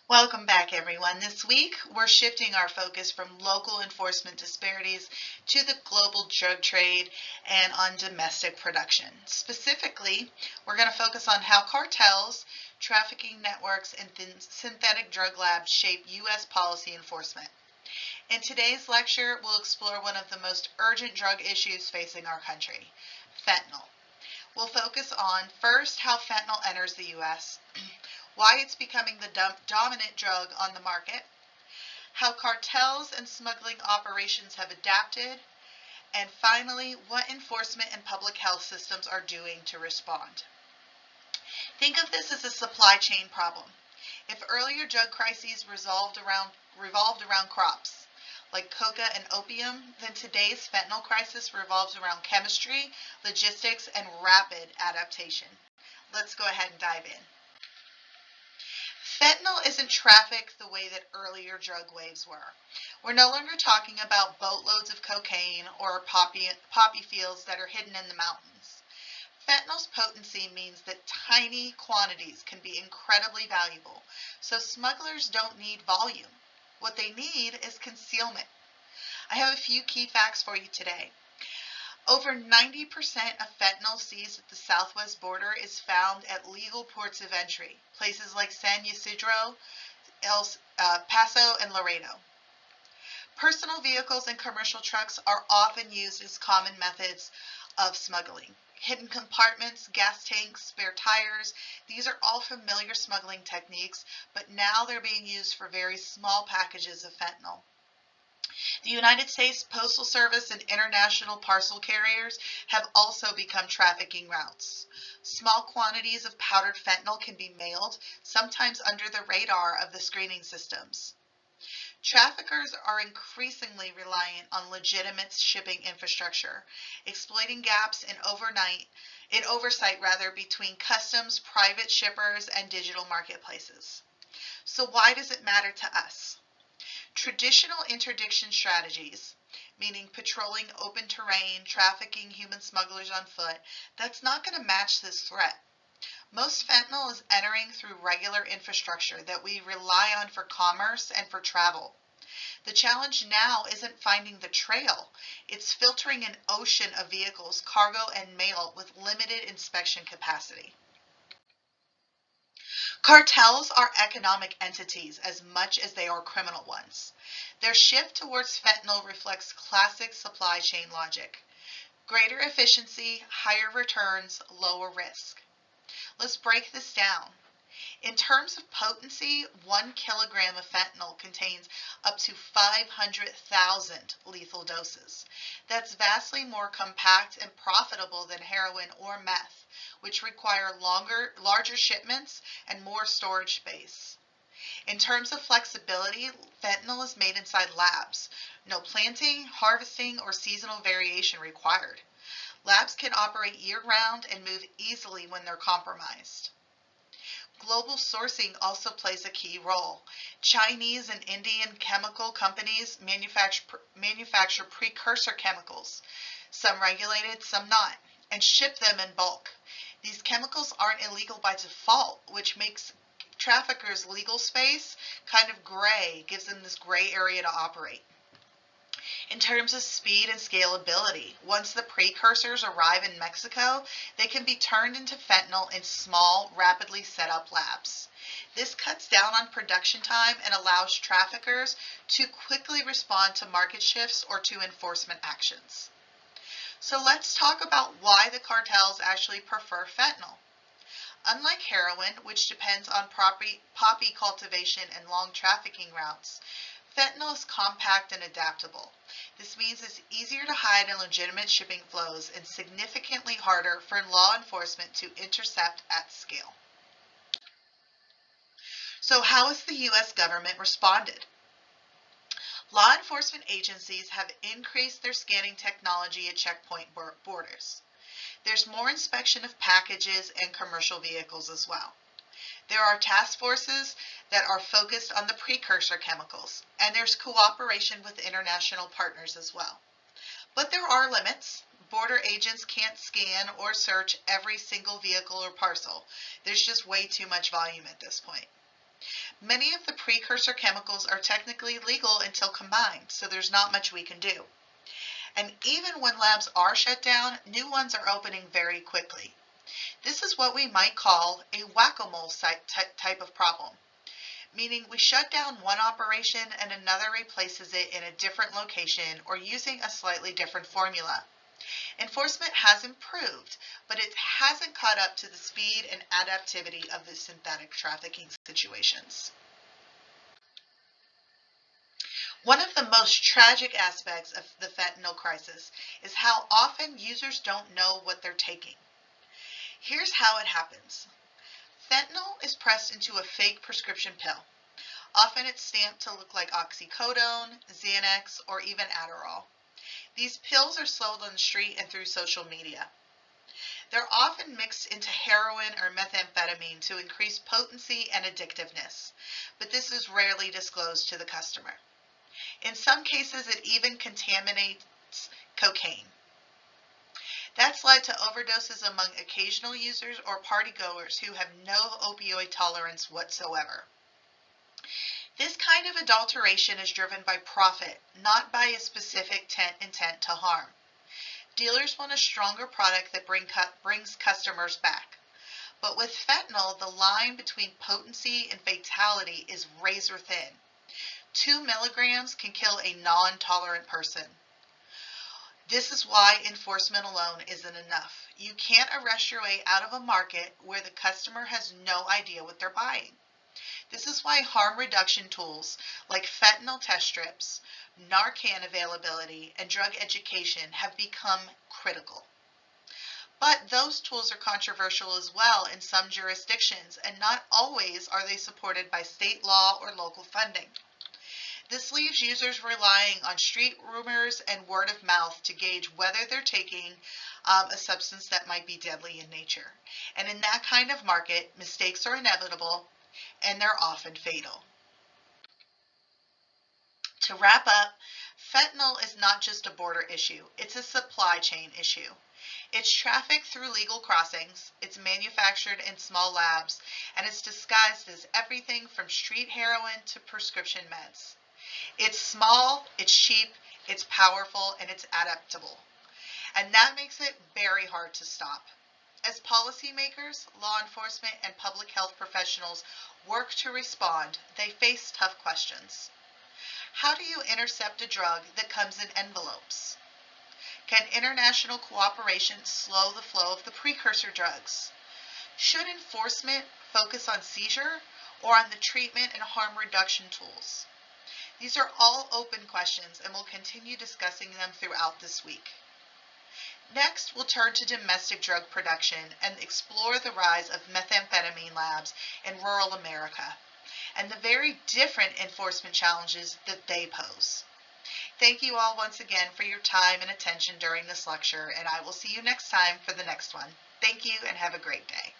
Welcome back, everyone. This week, we're shifting our focus from local enforcement disparities to the global drug trade and on domestic production. Specifically, we're going to focus on how cartels, trafficking networks, and synthetic drug labs shape U.S. policy enforcement. In today's lecture, we'll explore one of the most urgent drug issues facing our country, fentanyl. We'll focus on first how fentanyl enters the U.S., why it's becoming the dominant drug on the market, how cartels and smuggling operations have adapted, and finally, what enforcement and public health systems are doing to respond. Think of this as a supply chain problem. If earlier drug crises revolved around crops, like coca and opium, then today's fentanyl crisis revolves around chemistry, logistics, and rapid adaptation. Let's go ahead and dive in. Fentanyl isn't trafficked the way that earlier drug waves were. We're no longer talking about boatloads of cocaine or poppy fields that are hidden in the mountains. Fentanyl's potency means that tiny quantities can be incredibly valuable, so smugglers don't need volume. What they need is concealment. I have a few key facts for you today. Over 90% of fentanyl seized at the southwest border is found at legal ports of entry, places like San Ysidro, El Paso, and Laredo. Personal vehicles and commercial trucks are often used as common methods of smuggling. Hidden compartments, gas tanks, spare tires, these are all familiar smuggling techniques, but now they're being used for very small packages of fentanyl. The United States Postal Service and international parcel carriers have also become trafficking routes. Small quantities of powdered fentanyl can be mailed, sometimes under the radar of the screening systems. Traffickers are increasingly reliant on legitimate shipping infrastructure, exploiting gaps in oversight between customs, private shippers, and digital marketplaces. So why does it matter to us? Traditional interdiction strategies, meaning patrolling open terrain, trafficking human smugglers on foot, that's not going to match this threat. Most fentanyl is entering through regular infrastructure that we rely on for commerce and for travel. The challenge now isn't finding the trail, it's filtering an ocean of vehicles, cargo, and mail with limited inspection capacity. Cartels are economic entities as much as they are criminal ones. Their shift towards fentanyl reflects classic supply chain logic. Greater efficiency, higher returns, lower risk. Let's break this down. In terms of potency, 1 kilogram of fentanyl contains up to 500,000 lethal doses. That's vastly more compact and profitable than heroin or meth, which require larger shipments and more storage space. In terms of flexibility, fentanyl is made inside labs. No planting, harvesting, or seasonal variation required. Labs can operate year-round and move easily when they're compromised. Global sourcing also plays a key role. Chinese and Indian chemical companies manufacture precursor chemicals, some regulated, some not, and ship them in bulk. These chemicals aren't illegal by default, which makes traffickers' legal space kind of gray, gives them this gray area to operate. In terms of speed and scalability, once the precursors arrive in Mexico, they can be turned into fentanyl in small, rapidly set up labs. This cuts down on production time and allows traffickers to quickly respond to market shifts or to enforcement actions. So let's talk about why the cartels actually prefer fentanyl. Unlike heroin, which depends on poppy cultivation and long trafficking routes, fentanyl is compact and adaptable. This means it's easier to hide in legitimate shipping flows and significantly harder for law enforcement to intercept at scale. So how has the U.S. government responded? Law enforcement agencies have increased their scanning technology at checkpoint borders. There's more inspection of packages and commercial vehicles as well. There are task forces that are focused on the precursor chemicals, and there's cooperation with international partners as well. But there are limits. Border agents can't scan or search every single vehicle or parcel. There's just way too much volume at this point. Many of the precursor chemicals are technically legal until combined, so there's not much we can do. And even when labs are shut down, new ones are opening very quickly. This is what we might call a whack-a-mole type of problem, meaning we shut down one operation and another replaces it in a different location or using a slightly different formula. Enforcement has improved, but it hasn't caught up to the speed and adaptivity of the synthetic trafficking situations. One of the most tragic aspects of the fentanyl crisis is how often users don't know what they're taking. Here's how it happens. Fentanyl is pressed into a fake prescription pill. Often it's stamped to look like oxycodone, Xanax, or even Adderall. These pills are sold on the street and through social media. They're often mixed into heroin or methamphetamine to increase potency and addictiveness, but this is rarely disclosed to the customer. In some cases, it even contaminates cocaine. That's led to overdoses among occasional users or partygoers who have no opioid tolerance whatsoever. This kind of adulteration is driven by profit, not by a specific intent to harm. Dealers want a stronger product that brings customers back. But with fentanyl, the line between potency and fatality is razor thin. 2 milligrams can kill a non-tolerant person. This is why enforcement alone isn't enough. You can't arrest your way out of a market where the customer has no idea what they're buying. This is why harm reduction tools like fentanyl test strips, Narcan availability, and drug education have become critical. But those tools are controversial as well in some jurisdictions, and not always are they supported by state law or local funding. This leaves users relying on street rumors and word of mouth to gauge whether they're taking a substance that might be deadly in nature. And in that kind of market, mistakes are inevitable and they're often fatal. To wrap up, fentanyl is not just a border issue, it's a supply chain issue. It's trafficked through legal crossings, it's manufactured in small labs, and it's disguised as everything from street heroin to prescription meds. It's small, it's cheap, it's powerful, and it's adaptable. And that makes it very hard to stop. As policymakers, law enforcement, and public health professionals work to respond, they face tough questions. How do you intercept a drug that comes in envelopes? Can international cooperation slow the flow of the precursor drugs? Should enforcement focus on seizure or on the treatment and harm reduction tools? These are all open questions and we'll continue discussing them throughout this week. Next, we'll turn to domestic drug production and explore the rise of methamphetamine labs in rural America and the very different enforcement challenges that they pose. Thank you all once again for your time and attention during this lecture, and I will see you next time for the next one. Thank you and have a great day.